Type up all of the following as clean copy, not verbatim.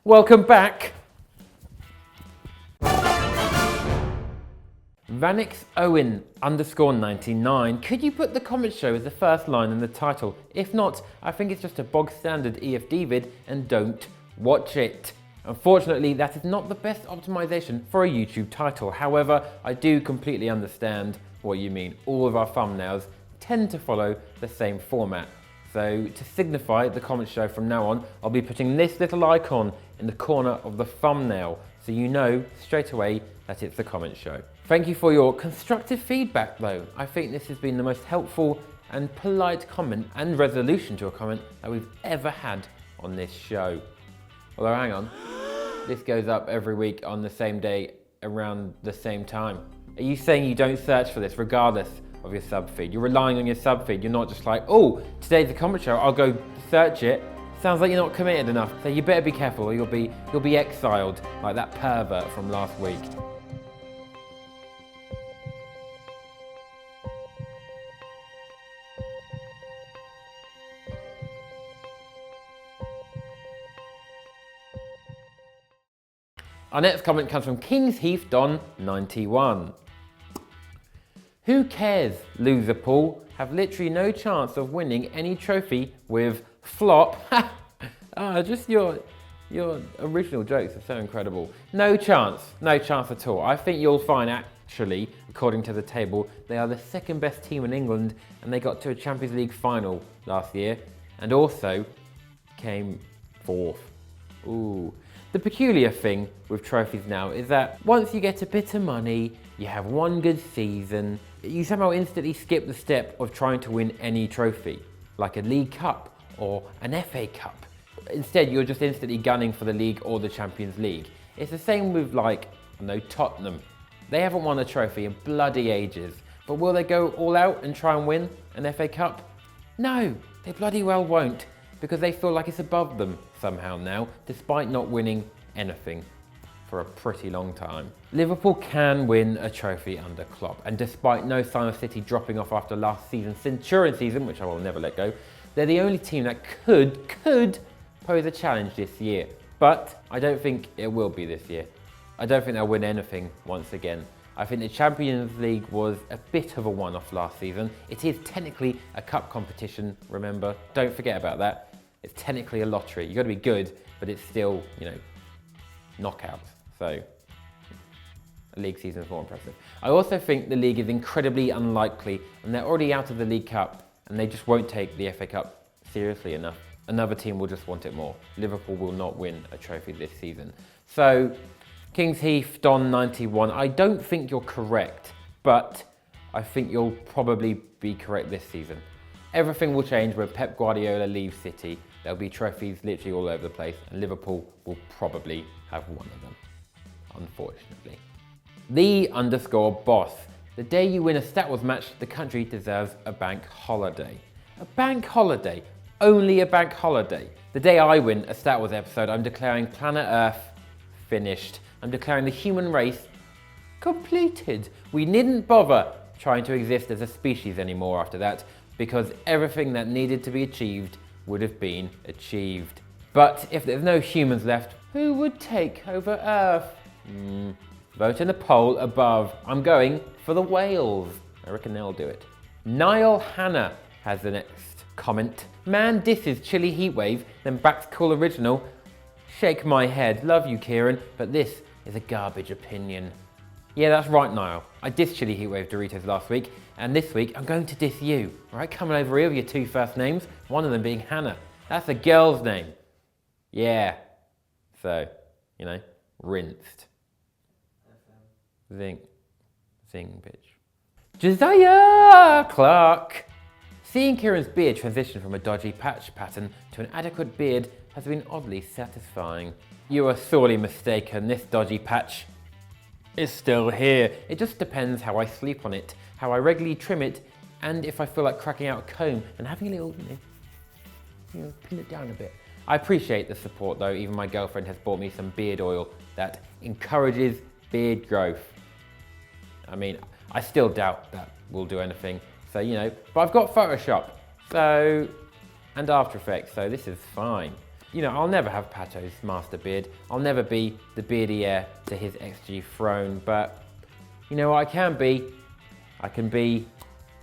Welcome back. Vanix Owen _99. Could you put the comment show as the first line in the title? If not, I think it's just a bog standard EFD vid and don't watch it. Unfortunately, that is not the best optimization for a YouTube title. However, I do completely understand what you mean. All of our thumbnails tend to follow the same format. So to signify the comment show from now on, I'll be putting this little icon in the corner of the thumbnail so you know straight away that it's the comment show. Thank you for your constructive feedback though. I think this has been the most helpful and polite comment and resolution to a comment that we've ever had on this show. Although hang on, this goes up every week on the same day around the same time. Are you saying you don't search for this regardless of your sub feed? You're relying on your sub feed. You're not just like, oh, today's the comment show, I'll go search it. Sounds like you're not committed enough. So you better be careful or you'll be exiled like that pervert from last week. Our next comment comes from Kings Heath Don 91. Who cares? Liverpool have literally no chance of winning any trophy with flop. Just your original jokes are so incredible. No chance at all. I think you'll find actually, according to the table, they are the second best team in England and they got to a Champions League final last year and also came fourth. Ooh. The peculiar thing with trophies now is that once you get a bit of money, you have one good season, you somehow instantly skip the step of trying to win any trophy, like a League Cup or an FA Cup. Instead, you're just instantly gunning for the league or the Champions League. It's the same with Tottenham. They haven't won a trophy in bloody ages, but will they go all out and try and win an FA Cup? No, they bloody well won't, because they feel like it's above them somehow now, despite not winning anything for a pretty long time. Liverpool can win a trophy under Klopp, and despite no sign of City dropping off after last season's Centurion season, which I will never let go, they're the only team that could pose a challenge this year. But I don't think it will be this year. I don't think they'll win anything once again. I think the Champions League was a bit of a one-off last season. It is technically a cup competition, remember. Don't forget about that. It's technically a lottery. You've got to be good, but it's still, knockouts. So a league season is more impressive. I also think the league is incredibly unlikely, and they're already out of the League Cup, and they just won't take the FA Cup seriously enough. Another team will just want it more. Liverpool will not win a trophy this season. So, Kings Heath, Don 91, I don't think you're correct, but I think you'll probably be correct this season. Everything will change when Pep Guardiola leaves City. There'll be trophies literally all over the place, and Liverpool will probably have one of them, unfortunately. The _boss. The day you win a Star Wars match, the country deserves a bank holiday. A bank holiday? Only a bank holiday. The day I win a Star Wars episode, I'm declaring planet Earth finished. I'm declaring the human race completed. We needn't bother trying to exist as a species anymore after that, because everything that needed to be achieved would have been achieved. But if there's no humans left, who would take over Earth? Vote in the poll above. I'm going for the whales. I reckon they'll do it. Niall Hannah has the next comment. Man disses Chilly Heatwave, then backs Cool Original. Shake my head. Love you, Kieran, but this is a garbage opinion. Yeah, that's right, Niall. I dissed Chilly Heatwave Doritos last week, and this week I'm going to diss you. Alright, coming over here with your two first names, one of them being Hannah. That's a girl's name. Yeah. So, rinsed. Zing, bitch. Josiah Clark. Seeing Kieran's beard transition from a dodgy patch pattern to an adequate beard has been oddly satisfying. You are sorely mistaken. This dodgy patch is still here. It just depends how I sleep on it, how I regularly trim it, and if I feel like cracking out a comb and having a little, pin it down a bit. I appreciate the support though. Even my girlfriend has bought me some beard oil that encourages beard growth. I mean, I still doubt that will do anything. So, but I've got Photoshop, and After Effects, so this is fine. I'll never have Pato's master beard. I'll never be the beardy heir to his XG throne, but you know what I can be? I can be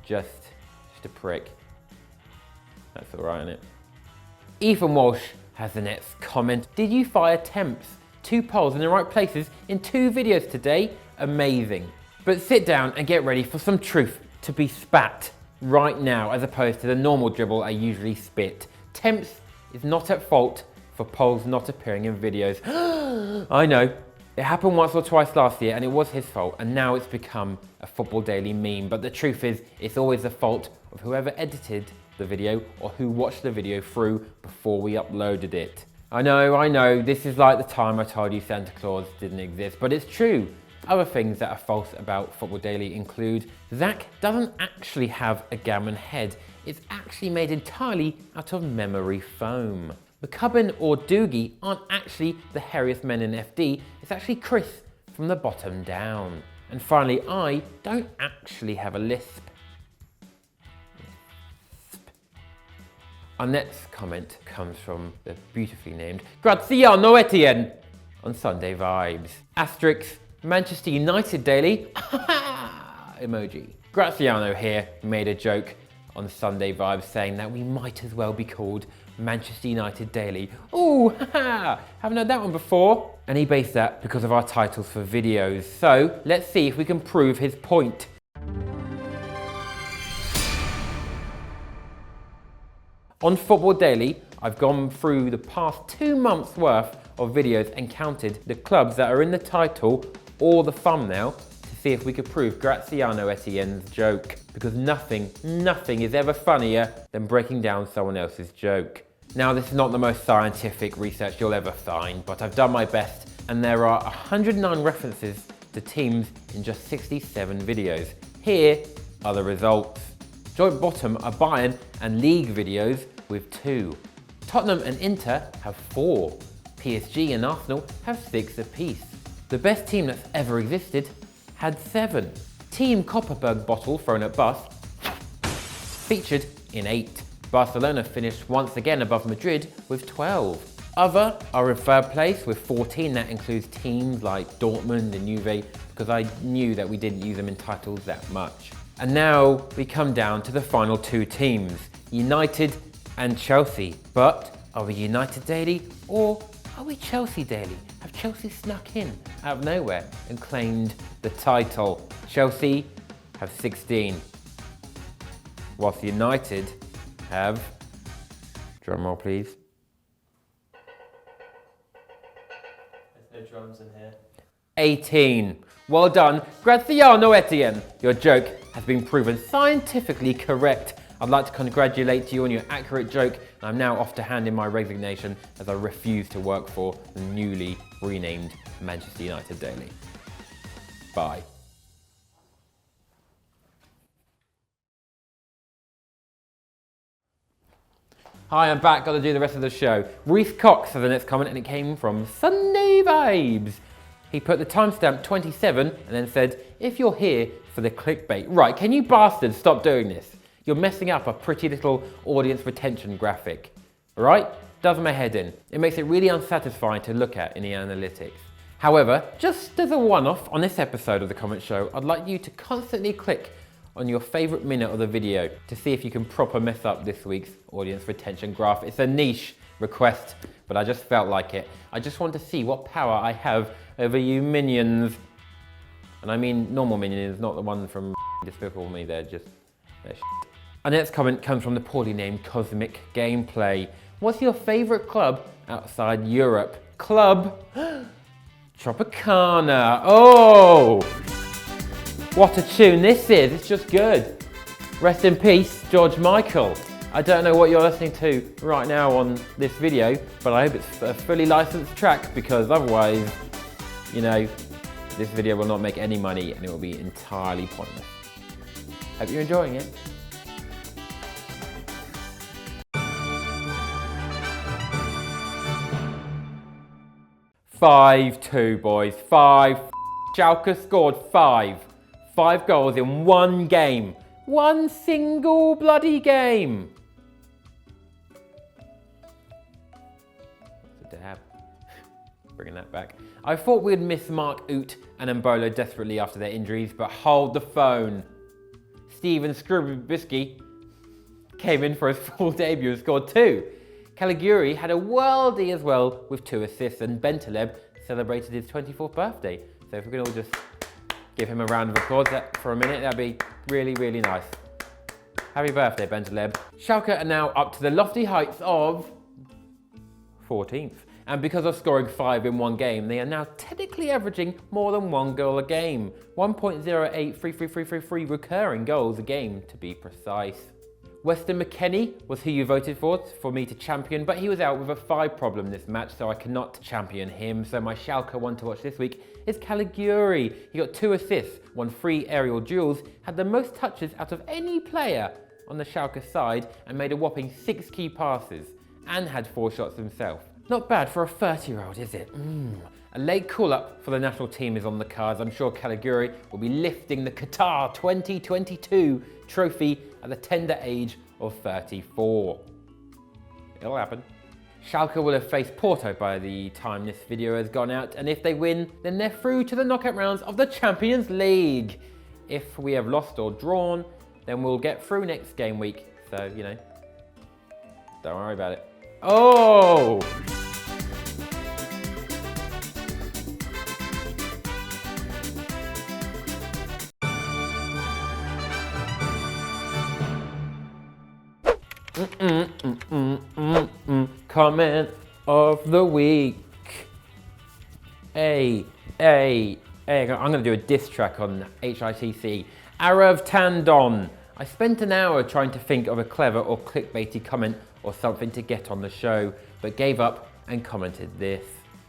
just a prick. That's all right, isn't it? Ethan Walsh has the next comment. Did you fire temps? 2 polls in the right places in 2 videos today? Amazing. But sit down and get ready for some truth to be spat right now, as opposed to the normal dribble I usually spit. Temps is not at fault for polls not appearing in videos. I know, it happened once or twice last year and it was his fault, and now it's become a Football Daily meme. But the truth is, it's always the fault of whoever edited the video or who watched the video through before we uploaded it. I know, this is like the time I told you Santa Claus didn't exist, but it's true. Other things that are false about Football Daily include Zach doesn't actually have a gammon head. It's actually made entirely out of memory foam. McCubbin or Doogie aren't actually the hairiest men in FD, it's actually Chris from the bottom down. And finally, I don't actually have a lisp. Our next comment comes from the beautifully named Graziano Etienne on Sunday Vibes. Asterisk, Manchester United Daily, emoji. Graziano here made a joke on Sunday Vibes saying that we might as well be called Manchester United Daily. Ooh, haven't heard that one before. And he based that because of our titles for videos. So let's see if we can prove his point. On Football Daily, I've gone through the past 2 months worth of videos and counted the clubs that are in the title or the thumbnail to see if we could prove Graziano Etienne's joke. Because nothing is ever funnier than breaking down someone else's joke. Now, this is not the most scientific research you'll ever find, but I've done my best, and there are 109 references to teams in just 67 videos. Here are the results. Joint bottom are Bayern and League videos with 2. Tottenham and Inter have 4. PSG and Arsenal have 6 apiece. The best team that's ever existed had 7. Team Copperberg bottle thrown at bus featured in 8. Barcelona finished once again above Madrid with 12. Other are in 3rd place with 14. That includes teams like Dortmund and Juve, because I knew that we didn't use them in titles that much. And now we come down to the final 2 teams, United and Chelsea. But are we United Daily or are we Chelsea Daily? Have Chelsea snuck in out of nowhere and claimed the title? Chelsea have 16, whilst United have, drum roll please. There's no drums in here. 18. Well done, Graziano Etienne. Your joke has been proven scientifically correct. I'd like to congratulate you on your accurate joke, and I'm now off to hand in my resignation as I refuse to work for the newly renamed Manchester United Daily. Bye. Hi, I'm back, got to do the rest of the show. Reese Cox has the next comment, and it came from Sunday Vibes. He put the timestamp 27 and then said, if you're here for the clickbait. Right, can you bastards stop doing this? You're messing up a pretty little audience retention graphic. Alright? Does my head in. It makes it really unsatisfying to look at in the analytics. However, just as a one-off on this episode of The Comment Show, I'd like you to constantly click on your favourite minute of the video to see if you can proper mess up this week's audience retention graph. It's a niche request, but I just felt like it. I just want to see what power I have over you minions. And I mean normal minions, not the ones from Despicable Me, they're shit. Our next comment comes from the poorly named Cosmic Gameplay. What's your favourite club outside Europe? Club Tropicana. Oh! What a tune this is, it's just good. Rest in peace, George Michael. I don't know what you're listening to right now on this video, but I hope it's a fully licensed track, because otherwise, you know, this video will not make any money and it will be entirely pointless. Hope you're enjoying it. "5-2, boys. 5. Schalke scored 5. 5 goals in one game. One single bloody game. bringing that back. I thought we'd miss Mark Oot and Mbolo desperately after their injuries, but hold the phone. Steven Skrubisky came in for his full debut and scored 2. Caligiuri had a worldie as well with 2 assists, and Bentaleb celebrated his 24th birthday. So if we can all just give him a round of applause for a minute, that'd be really, really nice. Happy birthday, Bentaleb. Schalke are now up to the lofty heights of 14th. And because of scoring 5 in one game, they are now technically averaging more than 1 goal a game. 1.083333 recurring goals a game, to be precise. Weston McKennie was who you voted for me to champion, but he was out with a thigh problem this match, so I cannot champion him. So my Schalke one to watch this week is Caligiuri. He got 2 assists, won 3 aerial duels, had the most touches out of any player on the Schalke side, and made a whopping 6 key passes, and had 4 shots himself. Not bad for a 30-year-old, is it? A late call-up for the national team is on the cards. I'm sure Caligiuri will be lifting the Qatar 2022 trophy at the tender age of 34. It'll happen. Schalke will have faced Porto by the time this video has gone out, and if they win, then they're through to the knockout rounds of the Champions League. If we have lost or drawn, then we'll get through next game week. So, you know, don't worry about it. Oh! Comment of the week. I'm going to do a diss track on HITC. Arav Tandon. I spent an hour trying to think of a clever or clickbaity comment or something to get on the show, but gave up and commented this.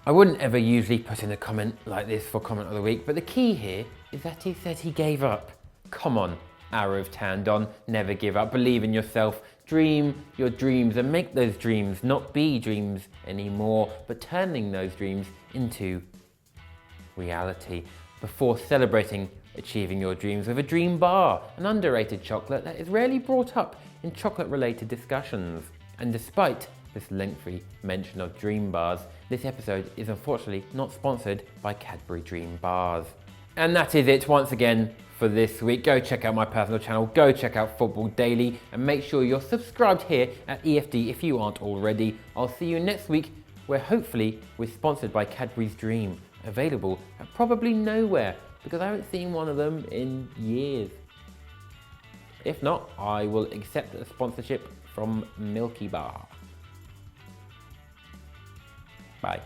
I wouldn't ever usually put in a comment like this for comment of the week, but the key here is that he said he gave up. Come on, Arav Tandon, never give up, believe in yourself, dream your dreams and make those dreams not be dreams anymore, but turning those dreams into reality before celebrating achieving your dreams with a dream bar, an underrated chocolate that is rarely brought up in chocolate-related discussions. And despite this lengthy mention of dream bars, this episode is unfortunately not sponsored by Cadbury Dream Bars. And that is it once again for this week. Go check out my personal channel, go check out Football Daily, and make sure you're subscribed here at EFD if you aren't already. I'll see you next week, where hopefully we're sponsored by Cadbury's Dream, available at probably nowhere, because I haven't seen one of them in years. If not, I will accept a sponsorship from Milky Bar. Bye.